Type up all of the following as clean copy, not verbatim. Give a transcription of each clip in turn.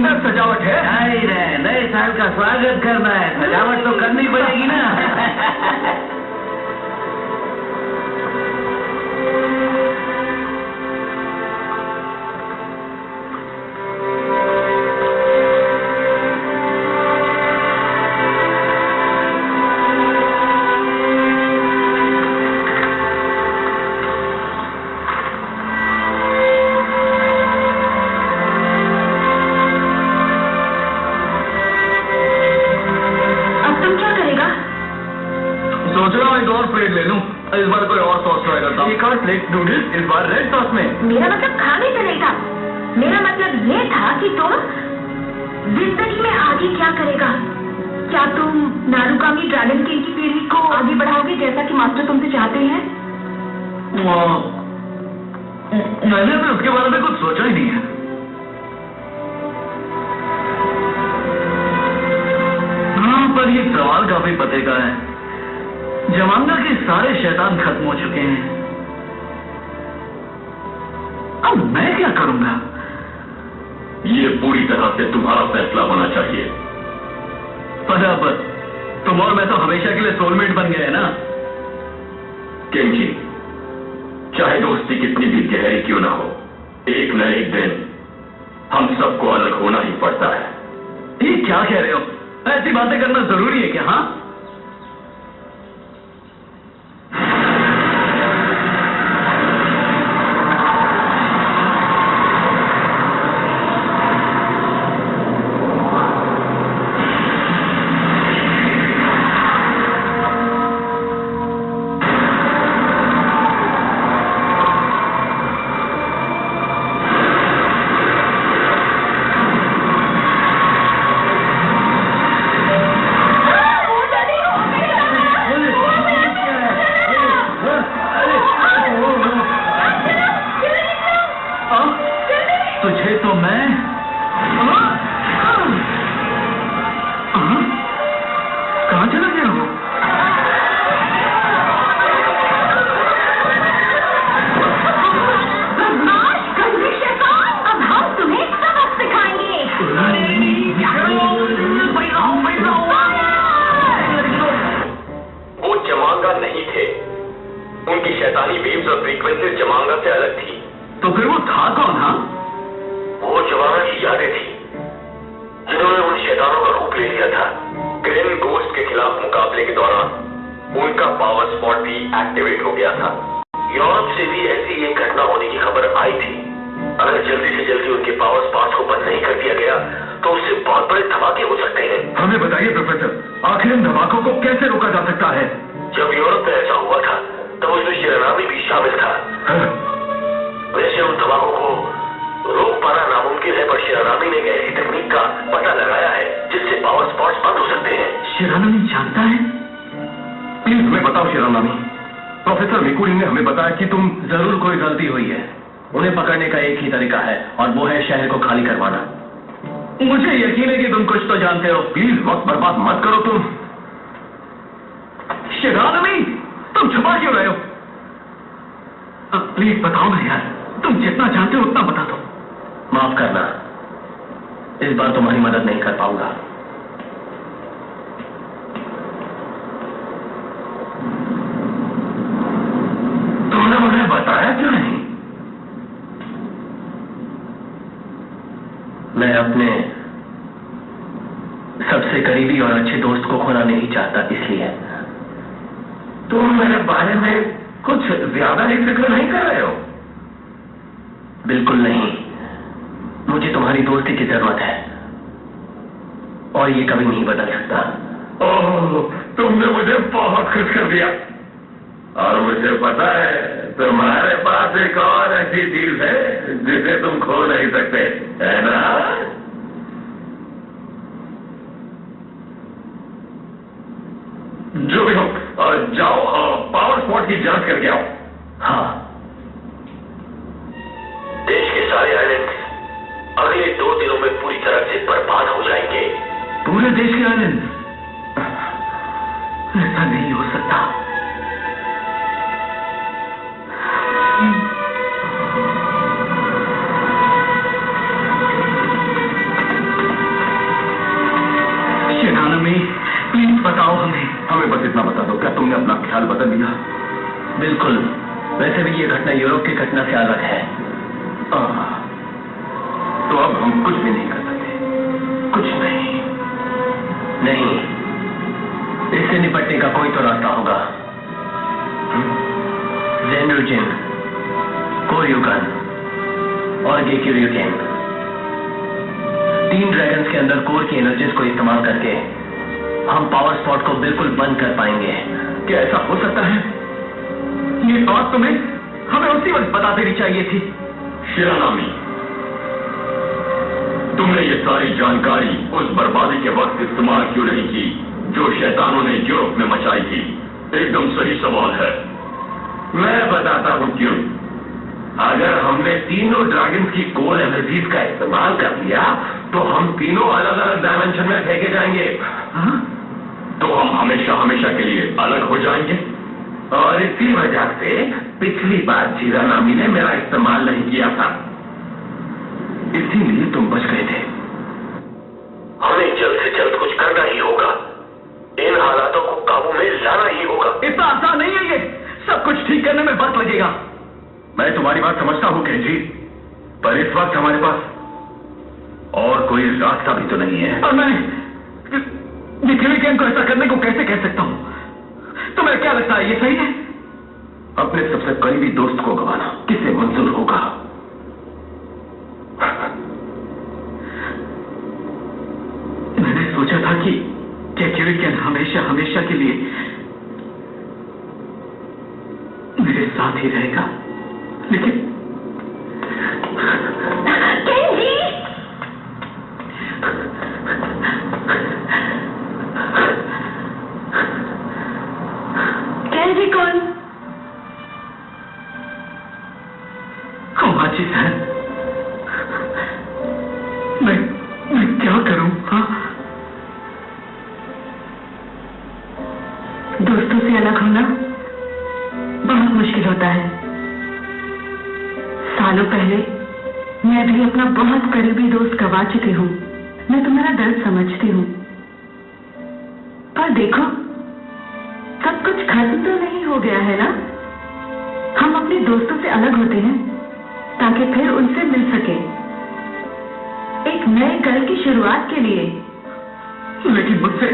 सुंदर सजावट है। नए साल का स्वागत करना है, सजावट तो करनी पड़ेगी ना। इस बार कोई और सॉस ट्राई करता हूँ। एक और प्लेट नूडल्स, इस बार रेड सॉस में। मेरा मतलब खाने से नहीं था, मेरा मतलब ये था कि तुम जिंदगी में आगे क्या करेगा। क्या तुम नारुकामी ड्रैगन किंग की पीढ़ी को आगे बढ़ाओगे जैसा कि मास्टर तुमसे चाहते हैं? मैंने तो उसके बारे में कुछ सोचा ही नहीं है। हाँ, पर ये सवाल काफी पते का है। जमांगा के सारे शैतान खत्म हो चुके हैं, अब मैं क्या करूंगा? ये पूरी तरह से तुम्हारा फैसला होना चाहिए। पर अब तुम और मैं तो हमेशा के लिए सोलमेट बन गए ना। केंजी, चाहे दोस्ती कितनी भी गहरी क्यों ना हो, एक न एक दिन हम सबको अलग होना ही पड़ता है। ये क्या कह रहे हो? ऐसी बातें करना जरूरी है क्या? हाँ, तुझे तो मैं कहां चला गया हूं? अब हम तुम्हें सबक सिखाएंगे। वो जमांगा नहीं थे, उनकी शैतानी वेव्स और फ्रीक्वेंसीज जमांगा से अलग थी। तो फिर वो था कौन? हाँ, वो जमांगा की यादें थी जिन्होंने उन शैतानों का रूप ले लिया था। ग्रेन गोस्ट के खिलाफ मुकाबले के दौरान उनका पावर स्पॉट भी एक्टिवेट हो गया था। यूरोप से भी ऐसी एक घटना होने की खबर आई थी। अगर जल्दी से जल्दी उनके पावर स्पॉट्स को बंद नहीं कर दिया गया तो उससे बहुत बड़े धमाके हो सकते हैं। हमें बताइए प्रोफेसर, आखिर इन धमाकों को कैसे रोका जा सकता है? जब यूरोप में ऐसा हुआ था तब उसमें शिरानामी भी शामिल था। वैसे उन धमाकों को रोक पाना नामुमकिन है, पर शिरानामी ने एक ऐसी तकनीक का पता लगाया है जिससे पावर स्पॉट्स बंद हो सकते हैं। शिरानामी जानता है? प्लीज हमें बताओ शिरानामी। प्रोफेसर मिकुरी ने हमें बताया कि तुम जरूर कोई गलती हुई है। उन्हें पकड़ने का एक ही तरीका है और वो है शहर को खाली करवाना। मुझे यकीन है कि तुम कुछ तो जानते हो। प्लीज वक्त बर्बाद मत करो तुम। शिरानामी, तुम छुपा क्यों रहे हो? प्लीज बताओ ना यार, तुम जितना जानते हो उतना बता दो। माफ करना, इस बार तुम्हारी मदद नहीं कर पाऊंगा। तुमने मुझे बताया क्यों नहीं? मैं अपने सबसे करीबी और अच्छे दोस्त को खोना नहीं चाहता, इसलिए। तुम मेरे बारे में कुछ ज्यादा ही फिक्र नहीं कर रहे हो? बिल्कुल नहीं, मुझे तुम्हारी दोस्ती की जरूरत है और ये कभी नहीं बदल सकता। ओह, तुमने मुझे बहुत खुश कर दिया। और मुझे पता है तुम्हारे पास एक और ऐसी चीज है जिसे तुम खो नहीं सकते, है ना? जो भी हो, जाओ पावर स्पॉट की जांच करके आओ। हाँ। देश के सारे आइलैंड्स अगले 2 दिनों में पूरी तरह से बर्बाद हो जाएंगे। पूरे देश के आइलैंड? ऐसा नहीं हो सकता। बिल्कुल। वैसे भी ये घटना यूरोप की घटना से अलग है। तो अब हम कुछ भी नहीं कर सकते? कुछ नहीं। नहीं, इससे निपटने का कोई तो रास्ता होगा। ज़ेनरुजिन, कोर्युगन और गेक्यूरियन, 3 ड्रैगन्स के अंदर कोर की एनर्जीज को इस्तेमाल करके हम पावर स्पॉट को बिल्कुल बंद कर पाएंगे। क्या ऐसा हो सकता है? ये बात तुम्हें हमें उसी वक्त बता देनी चाहिए थी। शिरानामी, तुमने ये सारी जानकारी उस बर्बादी के वक्त इस्तेमाल क्यों नहीं की जो शैतानों ने यूरोप में मचाई थी? एकदम सही सवाल है। मैं बताता हूं क्यों। अगर हमने तीनों ड्रैगन्स की कोर एनर्जीज का इस्तेमाल कर लिया तो हम तीनों अलग अलग डायमेंशन में फेंके जाएंगे। तो हम हमेशा हमेशा के लिए अलग हो जाएंगे। और इसी वजह से पिछली बार शिरानामी ने मेरा इस्तेमाल नहीं किया था, इसीलिए तुम बच गए थे। हमें जल्द से जल्द कुछ करना ही होगा। इन हालातों को काबू में लाना ही होगा। इतना आसान नहीं है ये। सब कुछ ठीक करने में वक्त लगेगा। मैं तुम्हारी बात समझता हूं केंजी, पर इस वक्त हमारे पास और कोई रास्ता भी तो नहीं है। और मैं गेक्यूरियन को ऐसा करने को कैसे कह सकता हूं? तुम्हें क्या लगता है ये सही है? अपने सबसे करीबी दोस्त को गंवाना किसे मंजूर होगा? मैंने सोचा था कि गेक्यूरियन हमेशा हमेशा के लिए मेरे साथ ही रहेगा, लेकिन केंजी! केंजी कौन? कोमाची सर, मैं क्या करूं? हाँ, दोस्तों से अलग होना बहुत मुश्किल होता है। सालों पहले मैं भी अपना बहुत करीबी दोस्त गवा चुकी हूँ। मैं तुम्हारा दर्द समझती हूँ, पर देखो सब कुछ खत्म तो नहीं हो गया है ना। हम अपने दोस्तों से अलग होते हैं ताकि फिर उनसे मिल सके, एक नए कल की शुरुआत के लिए। लेकिन मुझसे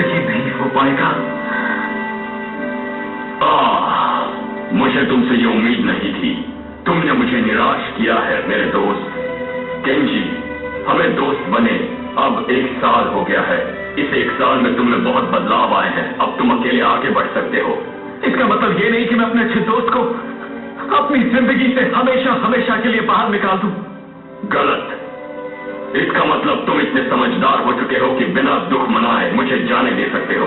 ये नहीं हो पाएगा। मुझे तुमसे ये उम्मीद नहीं थी। तुमने मुझे निराश किया है मेरे दोस्त। केंजी, हमें दोस्त बने अब 1 साल हो गया है। इस 1 साल में तुम में बहुत बदलाव आए हैं। अब तुम अकेले आगे बढ़ सकते हो। इसका मतलब ये नहीं कि मैं अपने अच्छे दोस्त को अपनी जिंदगी से हमेशा हमेशा के लिए बाहर निकाल दूं। गलत। इसका मतलब तुम इतने समझदार हो चुके हो कि बिना दुख मनाए मुझे जाने दे सकते हो।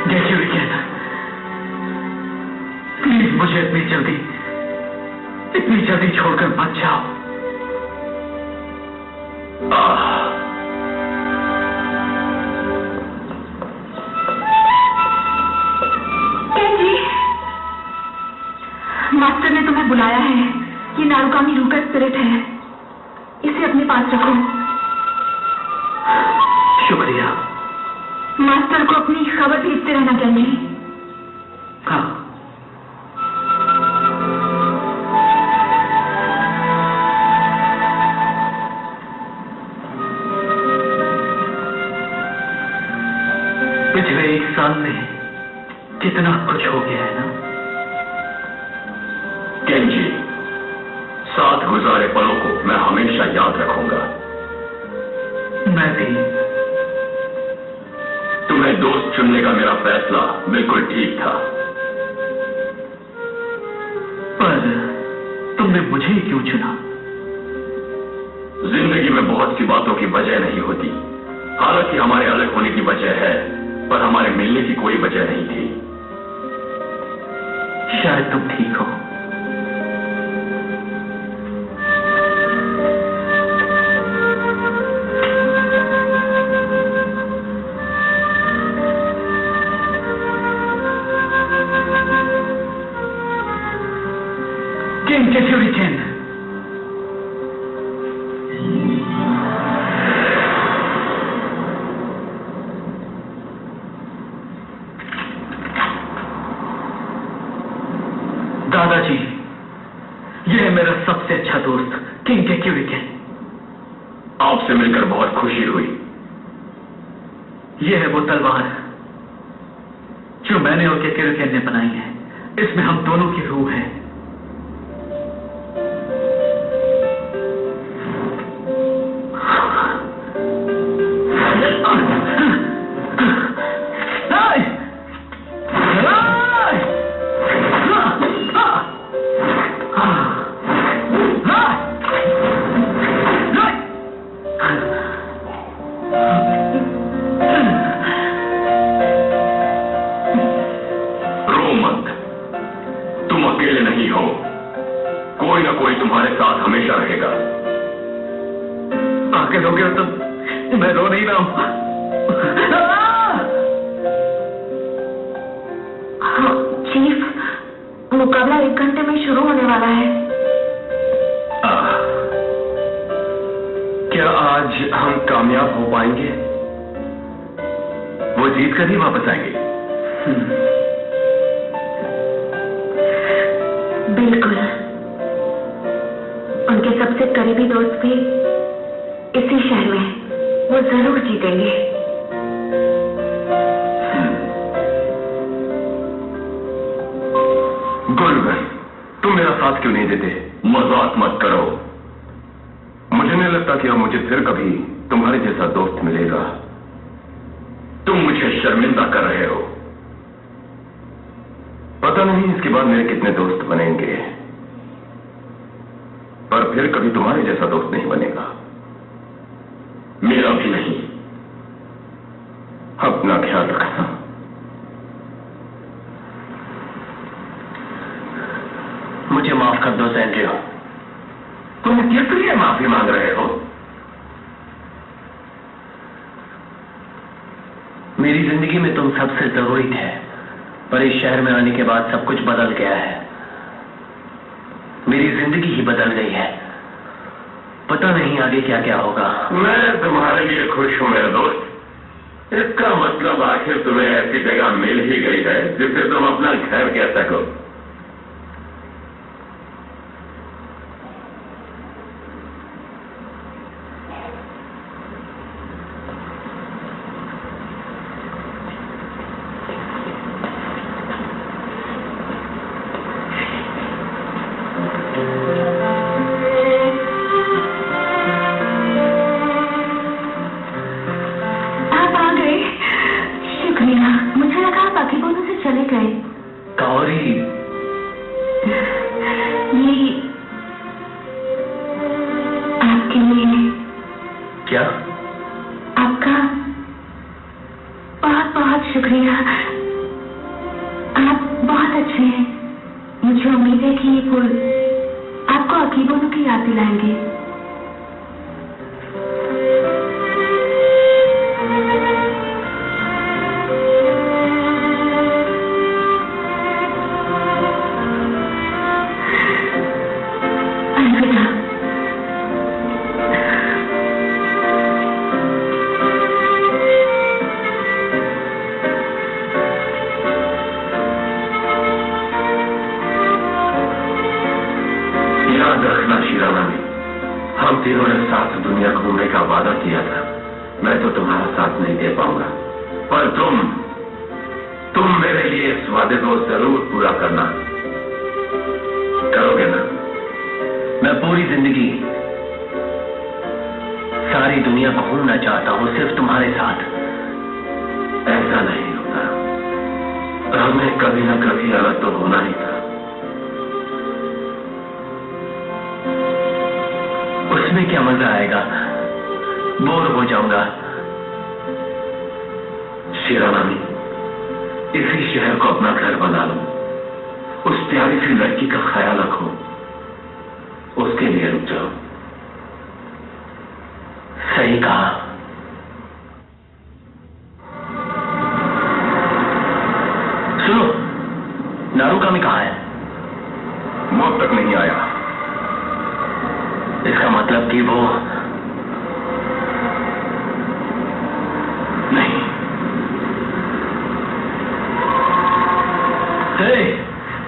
गेक्यूरियन, प्लीज मुझे इतनी जल्दी छोड़कर मत जाओ। केंजी, मास्टर ने तुम्हें बुलाया है। ये नारुकामी रूह का स्पिरिट है, इसे अपने पास रखो। शुक्रिया। मास्टर को अपनी खबर भेजते रहना केंजी। हाँ। पिछले 1 साल में कितना कुछ हो गया है ना। केंजी, साथ गुजारे पलों को मैं हमेशा याद रखूंगा। मैं भी। तुम्हें दोस्त चुनने का मेरा फैसला बिल्कुल ठीक था। पर तुमने मुझे ही क्यों चुना? जिंदगी में बहुत सी बातों की वजह नहीं होती। हालांकि हमारे अलग होने की वजह है, पर हमारे मिलने की कोई वजह नहीं थी। शायद तुम ठीक हो। King Gekyuriken. आपसे मिलकर बहुत खुशी हुई। यह है वो तलवार जो मैंने और केकेरेकेन ने बनाई है। इसमें हम दोनों की रूह है।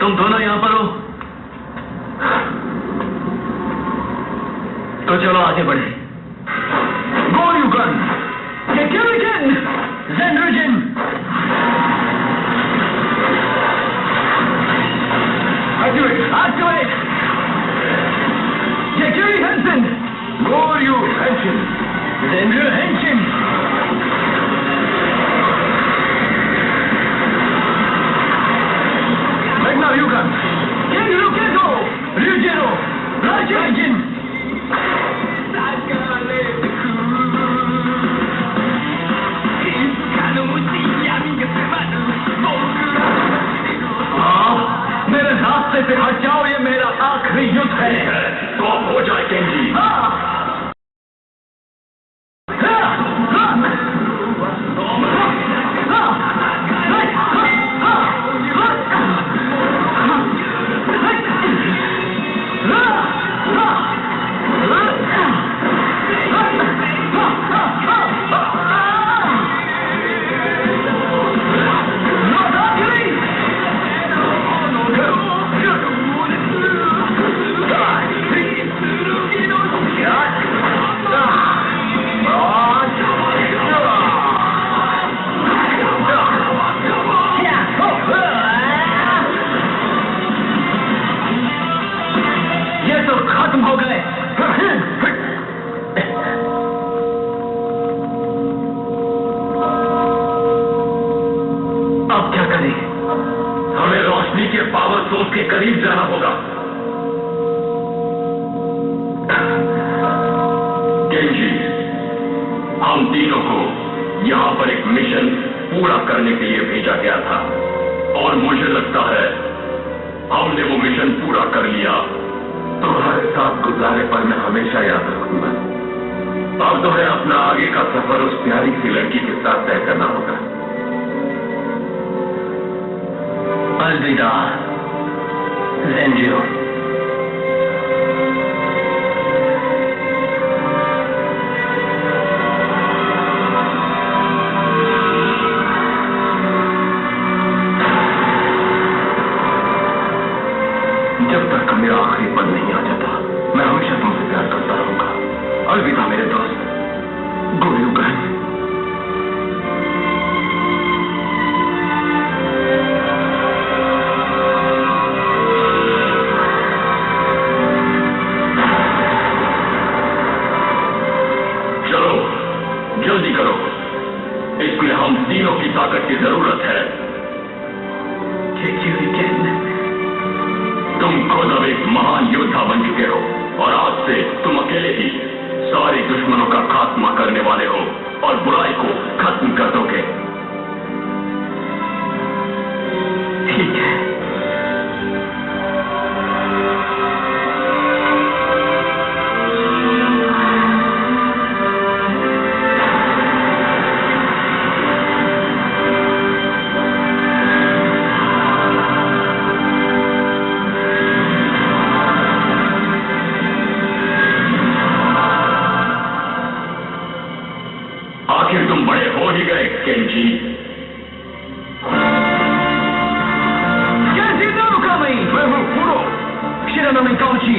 तुम दोनों यहां पर हो तो चलो आगे बढ़े। Goryugan! Gekurigen! Zenryujin! Activate! Gekuri Henshin! Goryu Henshin! Zenryu Henshin! Magna Ryugan! Genru Kendo! Ryujiro! Raijin! मेरे रास्ते से हट जाओ, ये मेरा आखिरी युद्ध है। तो अब हो जाए केंजी। के करीब जाना होगा। केंजी, हम तीनों को यहाँ पर एक मिशन पूरा करने के लिए भेजा गया था और मुझे लगता है हमने वो मिशन पूरा कर लिया। तुम्हारे साथ गुजारे पर मैं हमेशा याद रखूंगा। अब तुम्हें अपना आगे का सफर उस प्यारी सी लड़की के साथ तय करना होगा। अलविदा ज़ेंजियो। जब तक मेरा आखिरी पल नहीं आ जाता मैं हमेशा तुमसे प्यार करता रहूंगा। अलविदा मेरे दोस्त गोर्युगन। चलो जल्दी करो, इसमें हम तीनों की ताकत की जरूरत है। तुम खुद अब एक महान योद्धा बन चुके हो और आज से तुम अकेले ही सारे दुश्मनों का खात्मा करने वाले हो और बुराई को खत्म कर दोगे। ठीक है। आखिर तुम बड़े हो ही गए केंजी। मैं हूँ फुरो शिरानामी काउची।